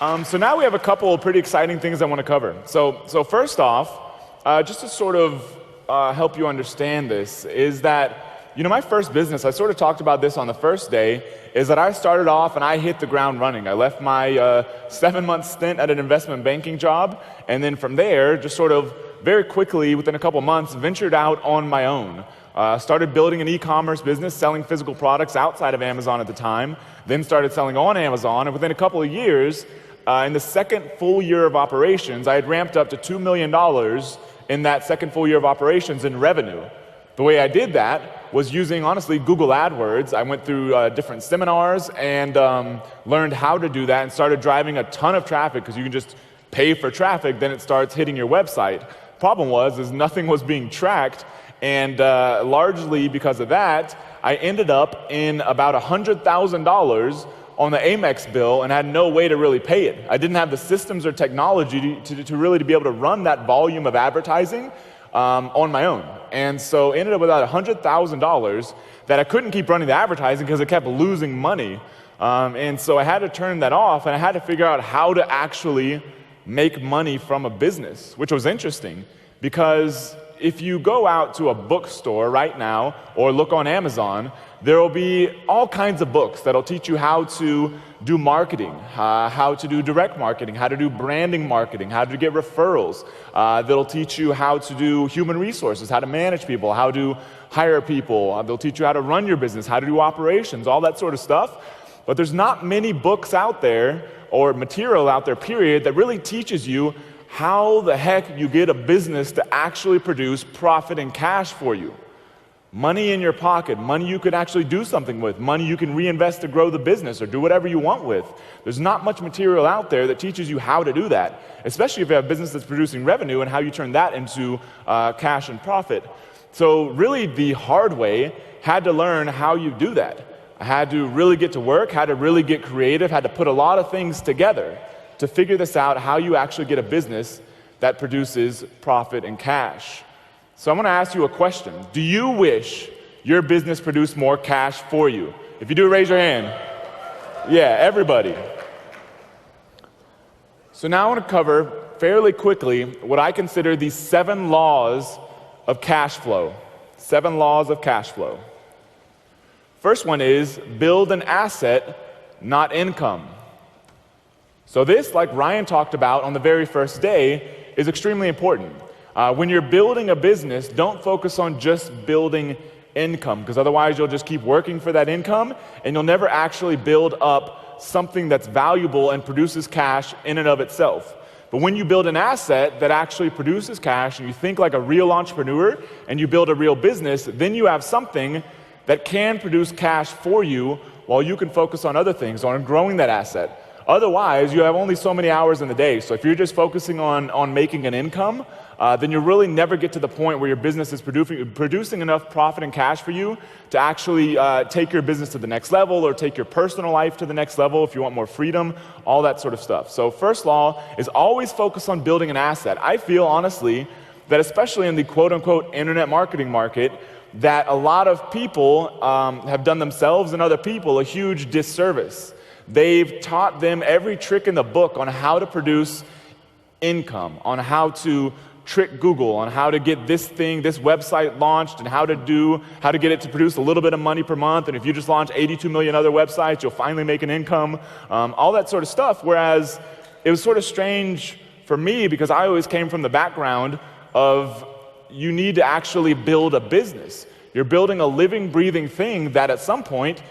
So now we have a couple of pretty exciting things I want to cover. So first off, just to sort of help you understand this, is that, my first business, I sort of talked about this on the first day, is that I started off and I hit the ground running. I left my 7-month stint at an investment banking job, and then from there, just sort of very quickly, within a couple months, ventured out on my own. Started building an e-commerce business, selling physical products outside of Amazon at the time, then started selling on Amazon, and within a couple of years, in the second full year of operations, I had ramped up to $2 million in that second full year of operations in revenue. The way I did that was using, honestly, Google AdWords. I went through different seminars and learned how to do that and started driving a ton of traffic, because you can just pay for traffic, then it starts hitting your website. Problem was nothing was being tracked, and largely because of that, I ended up in about $100,000 on the Amex bill and had no way to really pay it. I didn't have the systems or technology to really be able to run that volume of advertising on my own. And so ended up with about $100,000 that I couldn't keep running the advertising because it kept losing money. And so I had to turn that off, and I had to figure out how to actually make money from a business, which was interesting, because if you go out to a bookstore right now or look on Amazon, there will be all kinds of books that'll teach you how to do marketing, how to do direct marketing, how to do branding marketing, how to get referrals. That'll teach you how to do human resources, how to manage people, how to hire people. They'll teach you how to run your business, how to do operations, all that sort of stuff. But there's not many books out there or material out there, period, that really teaches you how the heck you get a business to actually produce profit and cash for you. Money in your pocket, money you could actually do something with, money you can reinvest to grow the business or do whatever you want with. There's not much material out there that teaches you how to do that, especially if you have a business that's producing revenue and how you turn that into cash and profit. So really the hard way, had to learn how you do that. I had to really get to work, had to really get creative, had to put a lot of things together to figure this out, how you actually get a business that produces profit and cash. So I'm going to ask you a question. Do you wish your business produced more cash for you? If you do, raise your hand. Yeah, everybody. So now I want to cover fairly quickly what I consider the 7 laws of cash flow. 7 laws of cash flow. First one is build an asset, not income. So this, like Ryan talked about on the very first day, is extremely important. When you're building a business, don't focus on just building income, because otherwise you'll just keep working for that income and you'll never actually build up something that's valuable and produces cash in and of itself. But when you build an asset that actually produces cash and you think like a real entrepreneur and you build a real business, then you have something that can produce cash for you while you can focus on other things, on growing that asset. Otherwise, you have only so many hours in the day. So if you're just focusing on making an income, then you'll really never get to the point where your business is producing enough profit and cash for you to actually take your business to the next level or take your personal life to the next level if you want more freedom, all that sort of stuff. So first law is always focus on building an asset. I feel, honestly, that especially in the quote-unquote internet marketing market, that a lot of people have done themselves and other people a huge disservice. They've taught them every trick in the book on how to produce income, on how to trick Google, on how to get this website launched, and how to get it to produce a little bit of money per month, and if you just launch 82 million other websites, you'll finally make an income, all that sort of stuff. Whereas it was sort of strange for me because I always came from the background of you need to actually build a business. You're building a living, breathing thing that at some point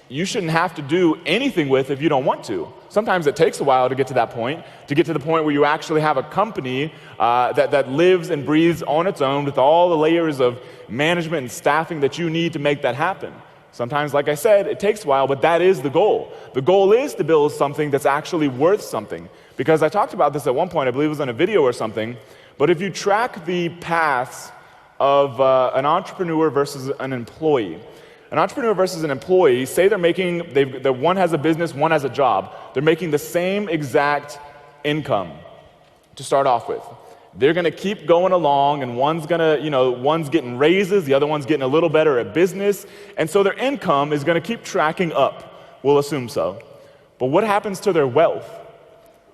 you shouldn't have to do anything with if you don't want to. Sometimes it takes a while to get to that point, where you actually have a company that lives and breathes on its own with all the layers of management and staffing that you need to make that happen. Sometimes, like I said, it takes a while, but that is the goal. The goal is to build something that's actually worth something. Because I talked about this at one point, I believe it was in a video or something, but if you track the paths of an entrepreneur versus an employee, an entrepreneur versus an employee, say one has a business, one has a job. They're making the same exact income to start off with. They're going to keep going along, and one's getting raises, the other one's getting a little better at business, and so their income is going to keep tracking up. We'll assume so. But what happens to their wealth?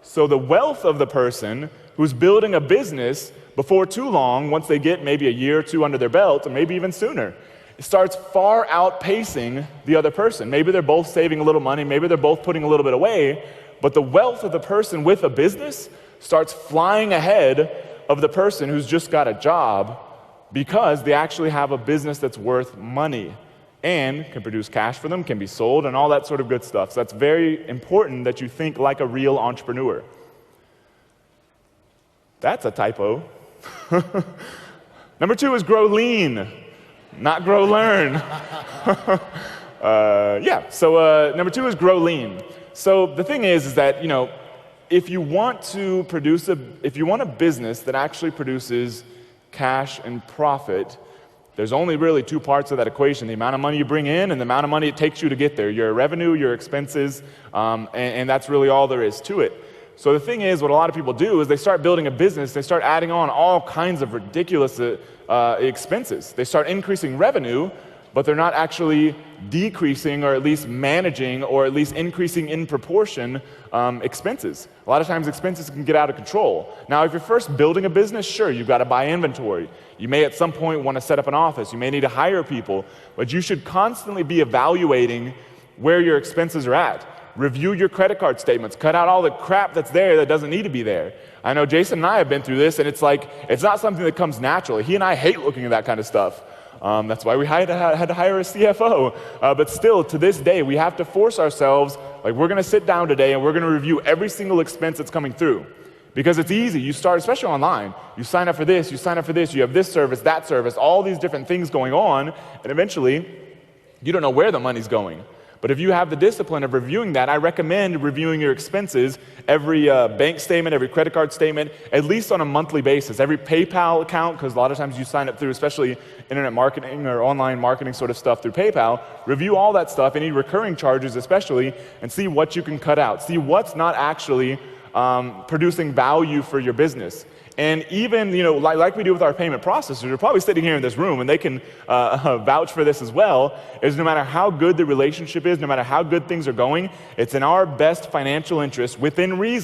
So the wealth of the person who's building a business before too long, once they get maybe a year or two under their belt, or maybe even sooner, it starts far outpacing the other person. Maybe they're both saving a little money, maybe they're both putting a little bit away, but the wealth of the person with a business starts flying ahead of the person who's just got a job because they actually have a business that's worth money and can produce cash for them, can be sold, and all that sort of good stuff. So that's very important that you think like a real entrepreneur. That's a typo. Number 2 is grow lean, not grow learn. Number 2 is grow lean. So the thing is that, if you want a business that actually produces cash and profit, there's only really 2 parts of that equation: the amount of money you bring in and the amount of money it takes you to get there. Your revenue, your expenses, and that's really all there is to it. So the thing is, what a lot of people do is they start building a business, they start adding on all kinds of ridiculous expenses. They start increasing revenue, but they're not actually decreasing or at least managing or at least increasing in proportion expenses. A lot of times expenses can get out of control. Now, if you're first building a business, sure, you've got to buy inventory. You may at some point want to set up an office. You may need to hire people, but you should constantly be evaluating where your expenses are at. Review your credit card statements. Cut out all the crap that's there that doesn't need to be there. I know Jason and I have been through this, and it's not something that comes naturally. He and I hate looking at that kind of stuff. That's why we had to hire a CFO. But still, to this day, we have to force ourselves, we're going to sit down today and we're going to review every single expense that's coming through. Because it's easy. You start, especially online, you sign up for this, you sign up for this, you have this service, that service, all these different things going on, and eventually, you don't know where the money's going. But if you have the discipline of reviewing that, I recommend reviewing your expenses, every bank statement, every credit card statement, at least on a monthly basis. Every PayPal account, because a lot of times you sign up through, especially internet marketing or online marketing sort of stuff through PayPal, review all that stuff, any recurring charges especially, and see what you can cut out. See what's not actually producing value for your business. And even, like we do with our payment processors, you're probably sitting here in this room and they can vouch for this as well, is no matter how good the relationship is, no matter how good things are going, it's in our best financial interest, within reason,